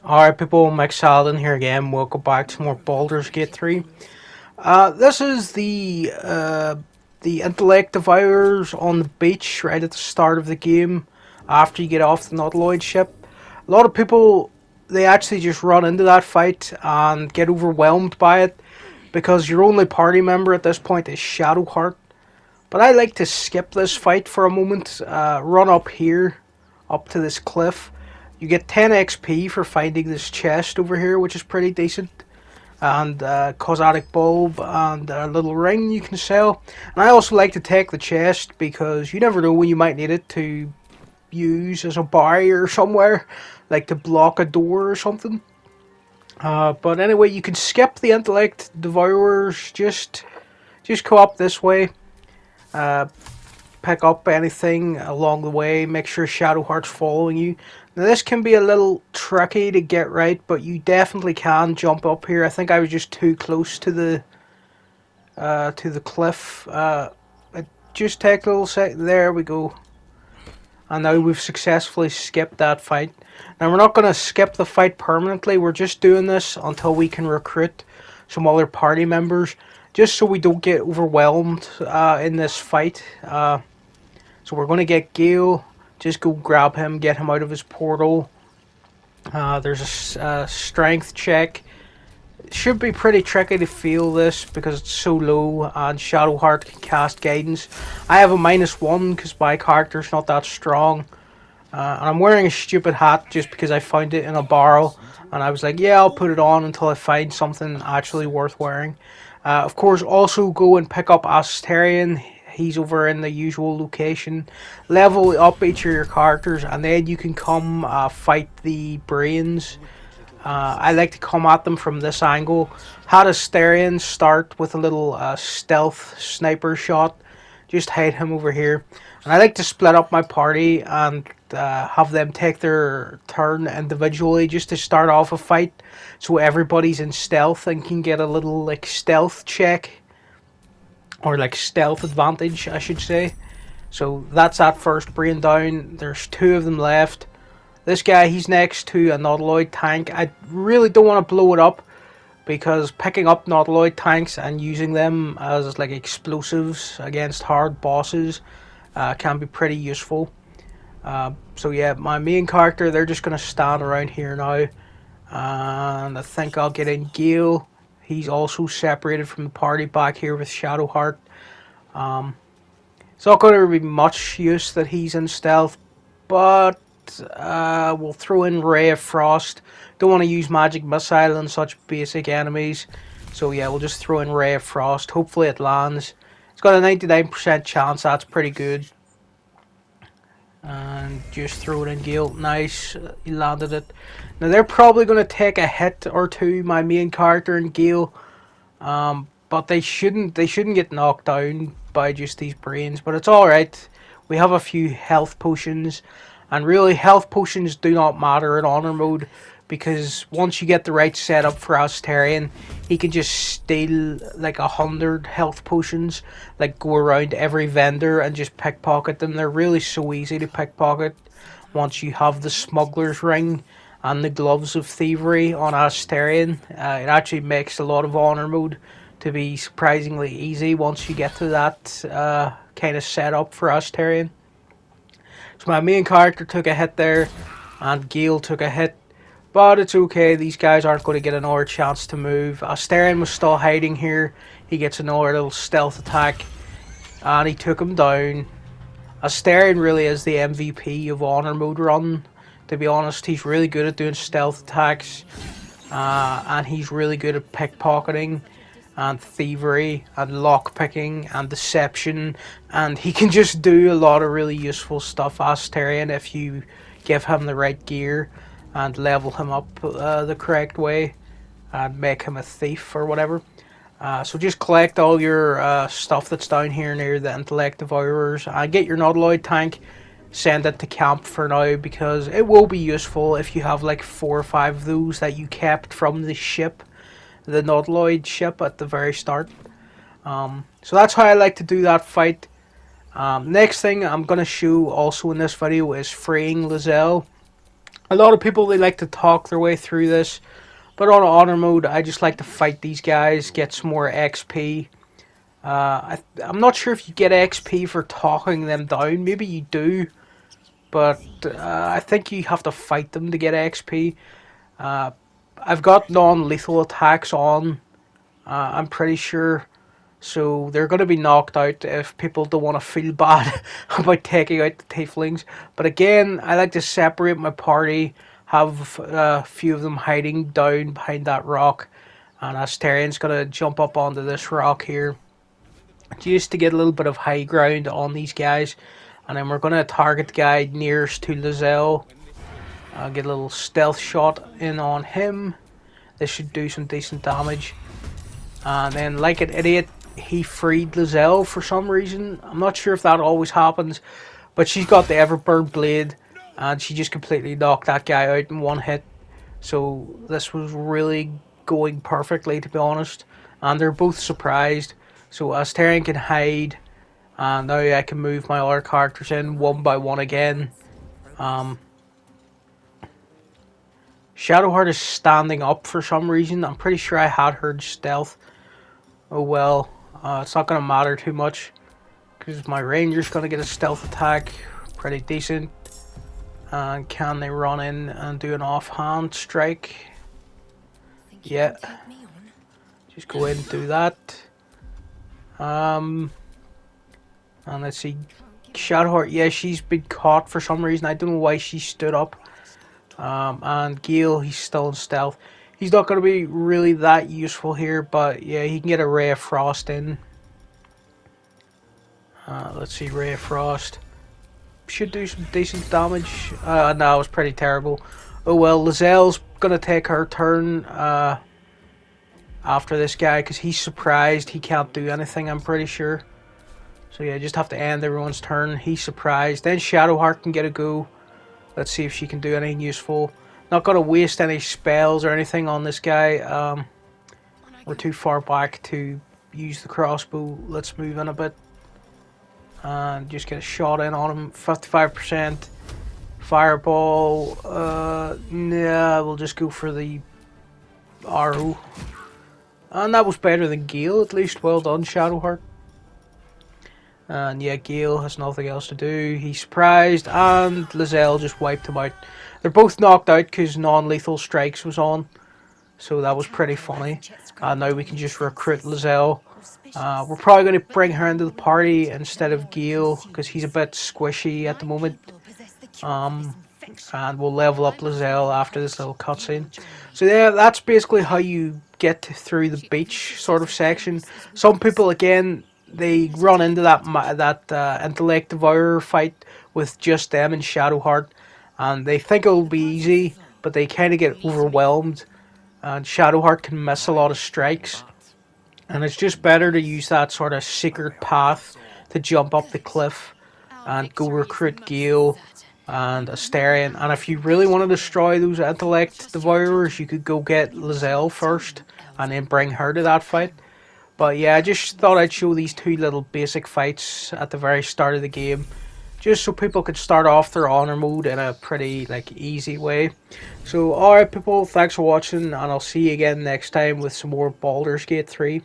Alright people, Mike Saladin here again. Welcome back to more Baldur's Gate 3. This is the Intellect Devourers on the beach right at the start of the game after you get off the Nautiloid ship. A lot of people, they actually just run into that fight and get overwhelmed by it because your only party member at this point is Shadowheart. But I like to skip this fight for a moment, run up here, up to this cliff. You get 10 XP for finding this chest over here, which is pretty decent. And cosmetic bulb and a little ring you can sell. And I also like to take the chest because you never know when you might need it to use as a barrier somewhere, like to block a door or something. But anyway, you can skip the Intellect Devourers. Just go up this way. Pick up anything along the way. Make sure Shadowheart's following you. Now this can be a little tricky to get right, but you definitely can jump up here. I think I was just too close to the cliff. Just take a little sec. There we go. And now we've successfully skipped that fight. Now we're not going to skip the fight permanently. We're just doing this until we can recruit some other party members, just so we don't get overwhelmed in this fight. So we're going to get Gale. Just go grab him, get him out of his portal. There's a strength check. It should be pretty tricky to feel this because it's so low, and Shadowheart can cast guidance. I have a -1 because my character's not that strong. And I'm wearing a stupid hat just because I found it in a barrel. And I was like, yeah, I'll put it on until I find something actually worth wearing. Of course, also go and pick up Asterion. He's over in the usual location. Level up each of your characters, and then you can come fight the Brains. I like to come at them from this angle. Had Asterion start with a little stealth sniper shot. Just hide him over here. And I like to split up my party and have them take their turn individually just to start off a fight. So everybody's in stealth and can get a little like stealth check. Or like stealth advantage, I should say. So that's that first brain down. There's 2 of them left. This guy, he's next to a Nautiloid tank. I really don't want to blow it up, because picking up Nautiloid tanks and using them as like explosives against hard bosses can be pretty useful. So yeah, my main character, they're just going to stand around here now. And I think I'll get in Gale. He's also separated from the party back here with Shadowheart. It's not going to be much use that he's in stealth, but we'll throw in Ray of Frost. Don't want to use Magic Missile on such basic enemies, so yeah, we'll just throw in Ray of Frost. Hopefully it lands. It's got a 99% chance, that's pretty good. And just throw it in Gale. Nice, he landed it. Now they're probably going to take a hit or two, my main character and Gale, but they shouldn't get knocked down by just these brains. But it's all right. We have a few health potions, and really health potions do not matter in honor mode, because once you get the right setup for Asterion, he can just steal like 100 health potions, like go around every vendor and just pickpocket them. They're really so easy to pickpocket once you have the smuggler's ring and the gloves of thievery on Asterion. It actually makes a lot of honor mode to be surprisingly easy once you get to that kind of setup for Asterion. So my main character took a hit there, and Gale took a hit. But it's okay, these guys aren't going to get another chance to move. Asterion was still hiding here. He gets another little stealth attack, and he took him down. Asterion really is the MVP of honor mode run. To be honest, he's really good at doing stealth attacks. And he's really good at pickpocketing and thievery and lockpicking and deception. And he can just do a lot of really useful stuff, Asterion, if you give him the right gear and level him up the correct way and make him a thief or whatever. So just collect all your stuff that's down here near the Intellect Devourers and get your Nautiloid tank. Send it to camp for now, because it will be useful if you have like 4 or 5 of those that you kept from the ship, the Nautiloid ship at the very start. So that's how I like to do that fight. Next thing I'm going to show also in this video is freeing Lae'zel. A lot of people, they like to talk their way through this, but on honor mode, I just like to fight these guys, get some more XP. I'm not sure if you get XP for talking them down. Maybe you do, but I think you have to fight them to get XP. Uh, I've got non-lethal attacks on. I'm pretty sure. So they're going to be knocked out if people don't want to feel bad about taking out the tieflings. But again, I like to separate my party, have a few of them hiding down behind that rock. And Asterian's going to jump up onto this rock here, just to get a little bit of high ground on these guys. And then we're going to target the guy nearest to Lae'zel. Get a little stealth shot in on him. This should do some decent damage. And then, like an idiot, he freed Lae'zel for some reason. I'm not sure if that always happens, but she's got the Everburn Blade, and she just completely knocked that guy out in one hit. So this was really going perfectly, to be honest. And they're both surprised. So Asterion can hide, and now I can move my other characters in one by one again. Shadowheart is standing up for some reason. I'm pretty sure I had her stealth. Oh well, it's not going to matter too much, because my ranger's going to get a stealth attack. Pretty decent. And can they run in and do an offhand strike? Yeah. Just go in and do that. And let's see. Shadowheart, yeah, she's been caught for some reason. I don't know why she stood up. And Gale, he's still in stealth. He's not going to be really that useful here, but yeah, he can get a Ray of Frost in. Let's see, Ray of Frost. Should do some decent damage. No, it was pretty terrible. Oh well, Lae'zel's going to take her turn after this guy, because he's surprised. He can't do anything, I'm pretty sure. So yeah, just have to end everyone's turn. He's surprised. Then Shadowheart can get a go. Let's see if she can do anything useful. Not going to waste any spells or anything on this guy. We're too far back to use the crossbow. Let's move in a bit. And just get a shot in on him. 55%. Fireball. Nah, we'll just go for the arrow. And that was better than Gale, at least. Well done, Shadowheart. And yeah, Gale has nothing else to do. He's surprised, and Lae'zel just wiped him out. They're both knocked out because non-lethal strikes was on. So that was pretty funny. And now we can just recruit Lae'zel. We're probably going to bring her into the party instead of Gale, because he's a bit squishy at the moment. And we'll level up Lae'zel after this little cutscene. So yeah, that's basically how you get through the beach sort of section. Some people, again, they run into that Intellect Devourer fight with just them and Shadowheart, and they think it'll be easy, but they kind of get overwhelmed, and Shadowheart can miss a lot of strikes, and it's just better to use that sort of secret path to jump up the cliff and go recruit Gale and Asterion. And if you really want to destroy those Intellect Devourers, you could go get Lae'zel first and then bring her to that fight. But yeah, I just thought I'd show these two little basic fights at the very start of the game, just so people could start off their honor mode in a pretty easy way. So alright people, thanks for watching, and I'll see you again next time with some more Baldur's Gate 3.